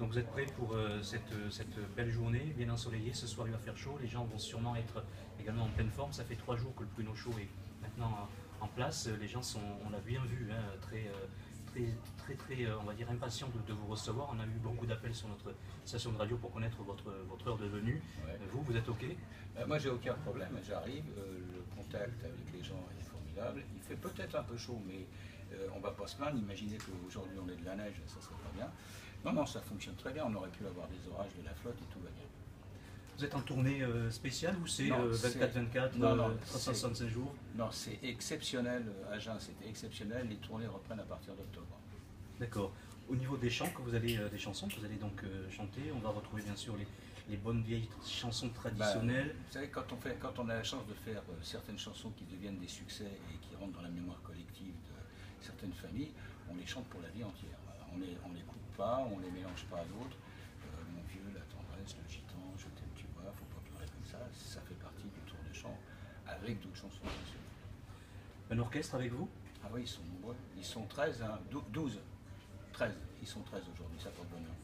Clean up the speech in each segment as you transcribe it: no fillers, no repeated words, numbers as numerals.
Donc vous êtes prêts pour cette belle journée, bien ensoleillée. Ce soir il va faire chaud, les gens vont sûrement être également en pleine forme. Ça fait 3 jours que le Pruneau Show est maintenant en place. Les gens sont, on l'a bien vu, hein, très, on va dire, impatients de vous recevoir. On a eu beaucoup d'appels sur notre station de radio pour connaître votre heure de venue. Ouais. Vous êtes OK? Moi, j'ai aucun problème, j'arrive, le contact avec les gens est formidable. Il fait peut-être un peu chaud, mais on ne va pas se plaindre. Imaginez qu'aujourd'hui on est de la neige, ça serait pas bien. Non, non, ça fonctionne très bien. On aurait pu avoir des orages, de la flotte et tout va bien. Vous êtes en tournée spéciale ou c'est Non, 24-24, non, 365 jours? Non, c'est exceptionnel. Agen, c'était exceptionnel. Les tournées reprennent à partir d'octobre. D'accord. Au niveau des chants, que vous allez, des chansons que vous allez donc chanter, on va retrouver bien sûr les bonnes vieilles chansons traditionnelles. Vous savez, quand on a la chance de faire certaines chansons qui deviennent des succès et qui rentrent dans la mémoire collective de certaines familles, on les chante pour la vie entière. On les coupe pas, on les mélange pas à d'autres. Mon vieux, la tendresse, le gitan, je t'aime, tu vois, faut pas pleurer comme ça fait partie du tour de chant avec d'autres chansons, bien sûr. Un orchestre avec vous? Ah oui, ils sont nombreux. Ils sont 13, hein, 12, 13. Ils sont 13 aujourd'hui, ça porte bonheur.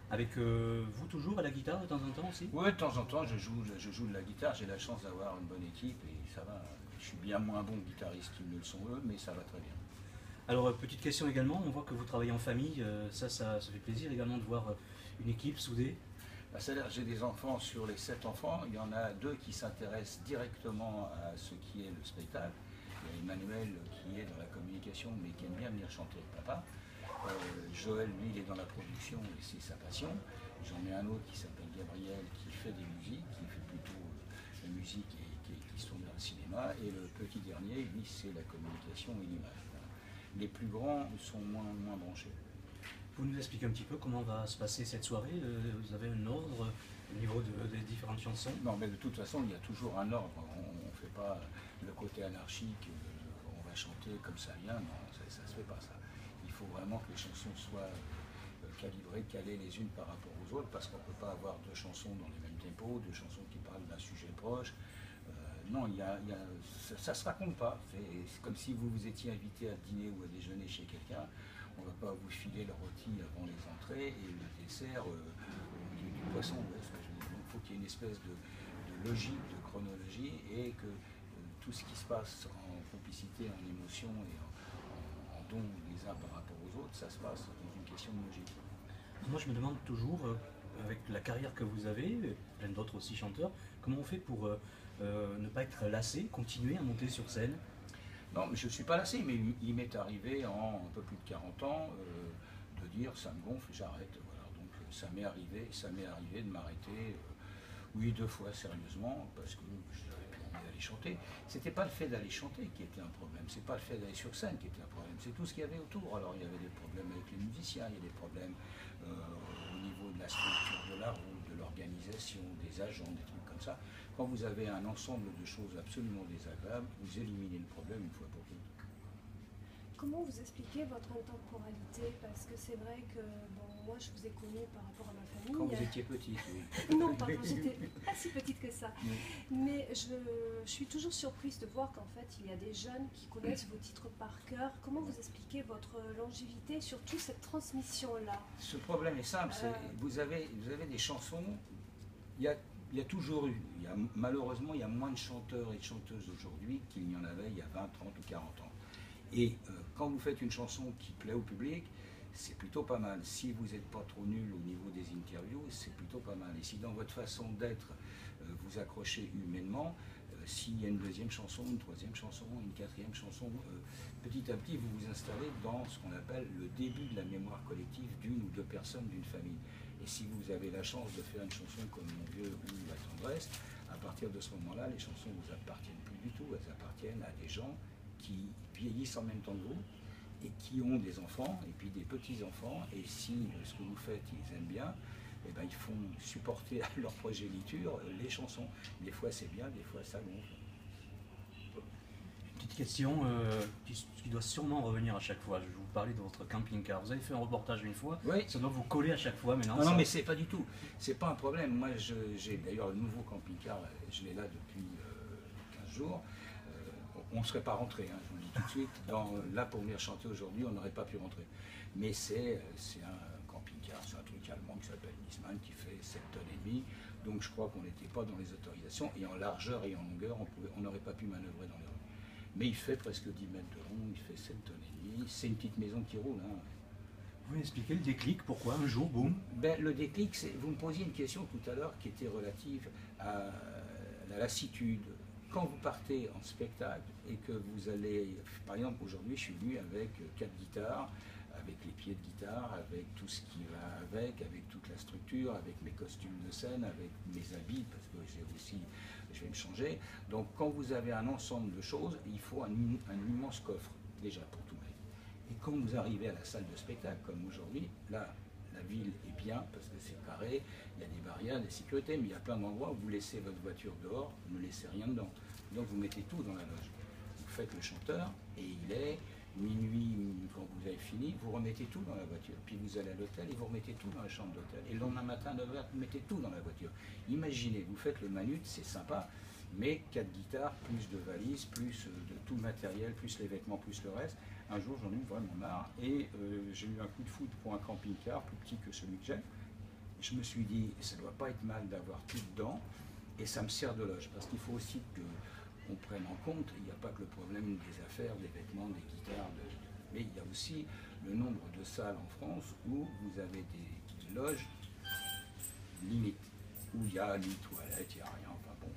Avec vous toujours à la guitare de temps en temps aussi? Oui, de temps en temps, je joue de la guitare. J'ai la chance d'avoir une bonne équipe et ça va. Je suis bien moins bon guitariste qu'ils ne le sont eux, mais ça va très bien. Alors, petite question également, on voit que vous travaillez en famille, ça fait plaisir également de voir une équipe soudée. C'est-à-dire, j'ai des enfants, sur les 7 enfants, il y en a 2 qui s'intéressent directement à ce qui est le spectacle. Il y a Emmanuel qui est dans la communication, mais qui aime bien venir chanter avec papa. Joël, lui, il est dans la production et c'est sa passion. J'en ai un autre qui s'appelle Gabriel, qui fait des musiques, qui fait plutôt la musique et qui se tourne dans le cinéma. Et le petit dernier, lui, c'est la communication et l'image. Les plus grands sont moins branchés. Vous nous expliquez un petit peu comment va se passer cette soirée? Vous avez un ordre au niveau des différentes chansons? Non, mais de toute façon, il y a toujours un ordre. On ne fait pas le côté anarchique, on va chanter comme ça vient. Non, ça ne se fait pas ça. Il faut vraiment que les chansons soient calibrées, calées les unes par rapport aux autres, parce qu'on ne peut pas avoir 2 chansons dans les mêmes tempos, 2 chansons qui parlent d'un sujet proche. Non, ça ne se raconte pas. C'est comme si vous étiez invité à dîner ou à déjeuner chez quelqu'un. On ne va pas vous filer le rôti avant les entrées et le dessert au milieu du poisson. Donc il faut qu'il y ait une espèce de logique, de chronologie et que tout ce qui se passe en complicité, en émotion et en don les uns par rapport aux autres, ça se passe dans une question de logique. Moi je me demande toujours, avec la carrière que vous avez, plein d'autres aussi chanteurs, comment on fait pour ne pas être lassé, continuer à monter sur scène? Non, mais je ne suis pas lassé, mais il m'est arrivé en un peu plus de 40 ans de dire ça me gonfle, j'arrête. Voilà. Donc ça m'est arrivé de m'arrêter, oui, 2 fois sérieusement, parce que je n'avais plus envie d'aller chanter. C'était pas le fait d'aller chanter qui était un problème, c'est pas le fait d'aller sur scène qui était un problème, c'est tout ce qu'il y avait autour. Alors il y avait des problèmes avec les musiciens, il y a des problèmes au niveau de la structure de la route, de l'organisation, des agents, des trucs comme ça. Quand vous avez un ensemble de choses absolument désagréables, vous éliminez le problème une fois pour toutes. Comment vous expliquez votre intemporalité? Parce que c'est vrai que moi je vous ai connu par rapport à ma famille. Quand vous étiez petite, oui. Non, pardon, j'étais pas si petite que ça. Oui. Mais je suis toujours surprise de voir qu'en fait il y a des jeunes qui connaissent vos titres par cœur. Comment vous expliquez votre longévité et surtout cette transmission-là? Ce problème est simple, vous avez des chansons, il y a toujours eu, malheureusement il y a moins de chanteurs et de chanteuses aujourd'hui qu'il n'y en avait il y a 20, 30 ou 40 ans. Et quand vous faites une chanson qui plaît au public, c'est plutôt pas mal. Si vous n'êtes pas trop nul au niveau des interviews, c'est plutôt pas mal. Et si dans votre façon d'être, vous accrochez humainement, s'il y a une 2e chanson, une 3e chanson, une 4e chanson, petit à petit vous vous installez dans ce qu'on appelle le début de la mémoire collective d'une ou 2 personnes d'une famille. Et si vous avez la chance de faire une chanson comme Mon vieux ou La tendresse, à partir de ce moment-là, les chansons ne vous appartiennent plus du tout. Elles appartiennent à des gens qui vieillissent en même temps que vous et qui ont des enfants et puis des petits-enfants. Et si ce que vous faites, ils aiment bien, eh ben, ils font supporter à leur progéniture les chansons. Des fois c'est bien, des fois ça gonfle. Petite question qui doit sûrement revenir à chaque fois. Je vais vous parler de votre camping-car. Vous avez fait un reportage une fois, oui. Ça doit vous coller à chaque fois maintenant. Non, mais c'est pas du tout. C'est pas un problème. Moi, j'ai d'ailleurs le nouveau camping-car, je l'ai là depuis 15 jours. On ne serait pas rentré, hein, je vous le dis tout de suite. Là, pour venir chanter aujourd'hui, on n'aurait pas pu rentrer. Mais c'est un camping-car, c'est un truc allemand qui s'appelle Nisman, qui fait 7 tonnes et demie. Donc je crois qu'on n'était pas dans les autorisations, et en largeur et en longueur, on n'aurait pas pu manœuvrer dans les rues. Mais il fait presque 10 mètres de long, il fait 7 tonnes et demie. C'est une petite maison qui roule. Hein. Vous m'expliquez le déclic, pourquoi un jour, boum? Le déclic, vous me posiez une question tout à l'heure qui était relative à la lassitude. Quand vous partez en spectacle et que vous allez, par exemple aujourd'hui je suis venu avec 4 guitares, avec les pieds de guitare, avec tout ce qui va avec toute la structure, avec mes costumes de scène, avec mes habits, parce que je vais me changer. Donc quand vous avez un ensemble de choses, il faut un immense coffre, déjà pour tout mettre. Et quand vous arrivez à la salle de spectacle, comme aujourd'hui, là, la ville est bien, parce que c'est carré, il y a des barrières, des sécurités, mais il y a plein d'endroits où vous laissez votre voiture dehors, vous ne laissez rien dedans. Donc vous mettez tout dans la loge. Vous faites le chanteur, et il est minuit, quand vous avez fini, vous remettez tout dans la voiture. Puis vous allez à l'hôtel et vous remettez tout dans la chambre d'hôtel. Et le lendemain matin, 9h, vous mettez tout dans la voiture. Imaginez, vous faites le manut, c'est sympa, mais 4 guitares, plus de valises, plus de tout le matériel, plus les vêtements, plus le reste. Un jour, j'en ai eu vraiment marre et j'ai eu un coup de foudre pour un camping-car plus petit que celui que j'ai. Je me suis dit, ça ne doit pas être mal d'avoir tout dedans et ça me sert de loge. Parce qu'il faut aussi qu'on prenne en compte, il n'y a pas que le problème des affaires, des vêtements, des guitares, mais il y a aussi le nombre de salles en France où vous avez des loges limites, où il y a ni toilette, il n'y a rien. Enfin bon,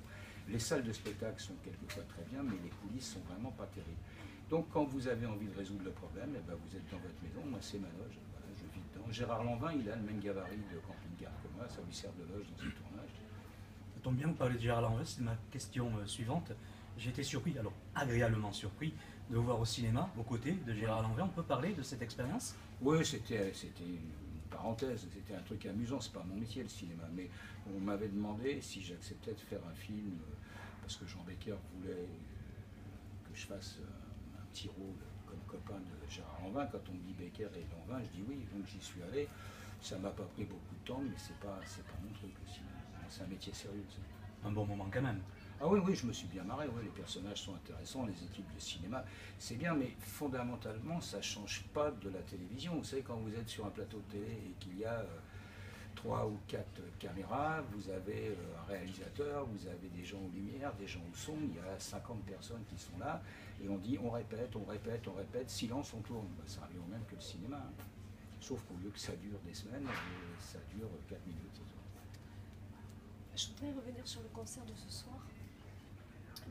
les salles de spectacle sont quelquefois très bien, mais les coulisses sont vraiment pas terribles. Donc quand vous avez envie de résoudre le problème, eh ben, vous êtes dans votre maison, moi c'est ma loge, voilà, je vis dedans. Gérard Lanvin, il a le même gabarit de camping-car que moi, ça lui sert de loge dans ses tournages. Ça tombe bien, vous parlez de Gérard Lanvin, c'est ma question suivante. J'ai été surpris, alors agréablement surpris, de vous voir au cinéma, aux côtés de Gérard Lanvin. On peut parler de cette expérience? Oui, c'était une parenthèse, c'était un truc amusant, c'est pas mon métier le cinéma, mais on m'avait demandé si j'acceptais de faire un film, parce que Jean Becker voulait que je fasse un petit rôle comme copain de Gérard Lanvin. Quand on me dit Becker et Lanvin, je dis oui, donc j'y suis allé. Ça m'a pas pris beaucoup de temps, mais c'est pas mon truc le cinéma. C'est un métier sérieux. Un bon moment quand même. Ah oui, oui, je me suis bien marré, oui, les personnages sont intéressants, les équipes de cinéma, c'est bien, mais fondamentalement, ça ne change pas de la télévision. Vous savez, quand vous êtes sur un plateau de télé et qu'il y a 3 ou 4 caméras, vous avez un réalisateur, vous avez des gens aux lumières, des gens au son, il y a 50 personnes qui sont là, et on dit on répète, on répète, on répète, silence, on tourne. Ben, ça revient au même que le cinéma. Hein. Sauf qu'au lieu que ça dure des semaines, ça dure 4 minutes. Je voudrais revenir sur le concert de ce soir.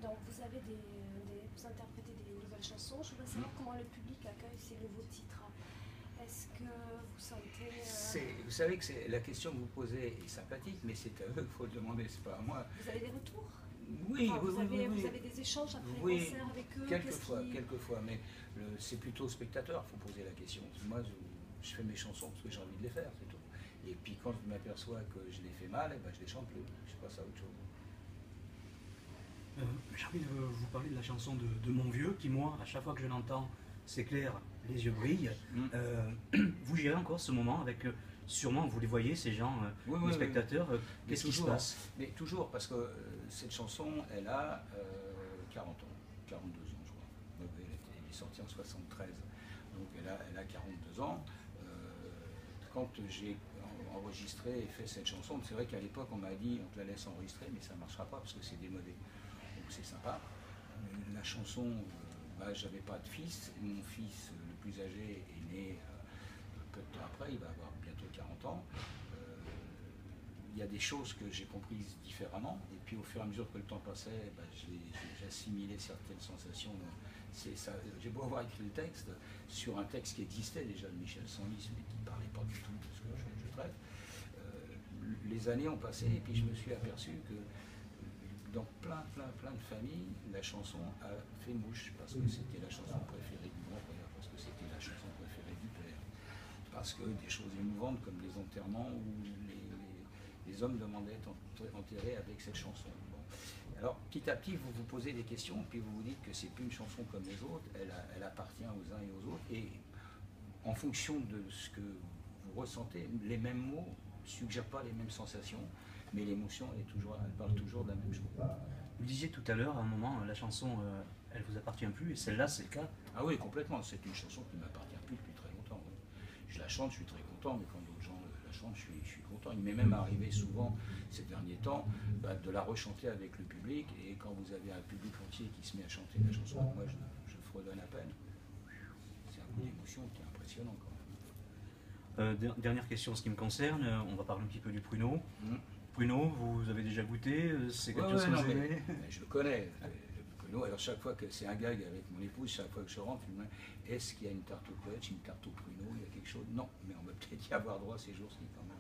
Donc vous avez vous interprétez des nouvelles chansons. Je voudrais savoir comment le public accueille ces nouveaux titres. Est-ce que vous sentez... Vous savez que la question que vous posez est sympathique, mais c'est à eux qu'il faut le demander, c'est pas à moi. Vous avez des retours? Oui, enfin, oui, vous avez des échanges après oui, les concerts avec eux? Quelquefois, mais c'est plutôt au spectateur qu'il faut poser la question. Moi, je fais mes chansons parce que j'ai envie de les faire, c'est tout. Et puis quand je m'aperçois que je les fais mal, eh ben, je les chante plus. Je passe à autre chose. J'ai envie de vous parler de la chanson de Mon Vieux, qui moi, à chaque fois que je l'entends, c'est clair, les yeux brillent. Vous gérez encore ce moment avec, sûrement, vous les voyez, ces gens, les spectateurs, qu'est-ce qui se passe? Mais toujours, parce que cette chanson, elle a 40 ans, 42 ans, je crois. Elle est sortie en 73, donc elle a 42 ans. Quand j'ai enregistré et fait cette chanson, c'est vrai qu'à l'époque, on m'a dit, on te la laisse enregistrer, mais ça ne marchera pas parce que c'est démodé. Donc c'est sympa. La chanson, j'avais pas de fils. Mon fils, le plus âgé, est né peu de temps après, il va avoir bientôt 40 ans. Il y a des choses que j'ai comprises différemment, et puis au fur et à mesure que le temps passait, j'ai assimilé certaines sensations. J'ai beau avoir écrit le texte sur un texte qui existait déjà de Michel Senlis, mais qui ne parlait pas du tout de ce que je traite. Les années ont passé, et puis je me suis aperçu que dans plein de familles, la chanson a fait mouche, parce que c'était la chanson préférée du grand-père, parce que c'était la chanson préférée du père, parce que des choses émouvantes comme les enterrements où les hommes demandaient d'être enterrés avec cette chanson. Bon. Alors petit à petit, vous vous posez des questions, puis vous vous dites que c'est plus une chanson comme les autres, elle appartient aux uns et aux autres, et en fonction de ce que vous ressentez, les mêmes mots ne suggèrent pas les mêmes sensations, mais l'émotion, elle parle toujours de la même chose. Vous disiez tout à l'heure, à un moment, la chanson, elle vous appartient plus, et celle-là, c'est le cas? Ah oui, complètement, c'est une chanson qui ne m'appartient plus depuis très longtemps. Oui. Je la chante, je suis très content, mais quand d'autres gens chante, je suis content. Il m'est même arrivé souvent ces derniers temps de la rechanter avec le public. Et quand vous avez un public entier qui se met à chanter la chanson, moi je fredonne à peine. C'est un coup d'émotion qui est impressionnant quand même. Dernière question en ce qui me concerne, on va parler un petit peu du pruneau. Pruneau, vous avez déjà goûté? C'est quelque chose que vous aimez? Mais je le connais. Le pruneau, alors chaque fois que c'est un gag avec mon épouse, chaque fois que je rentre, je me dis, est-ce qu'il y a une tarte au pêche, une tarte au pruneau, il y a quelque chose? Non, mais on va peut-être y avoir droit ces jours-ci quand même.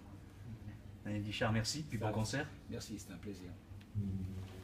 Daniel Guichard, merci, puis bon concert. Merci, c'était un plaisir.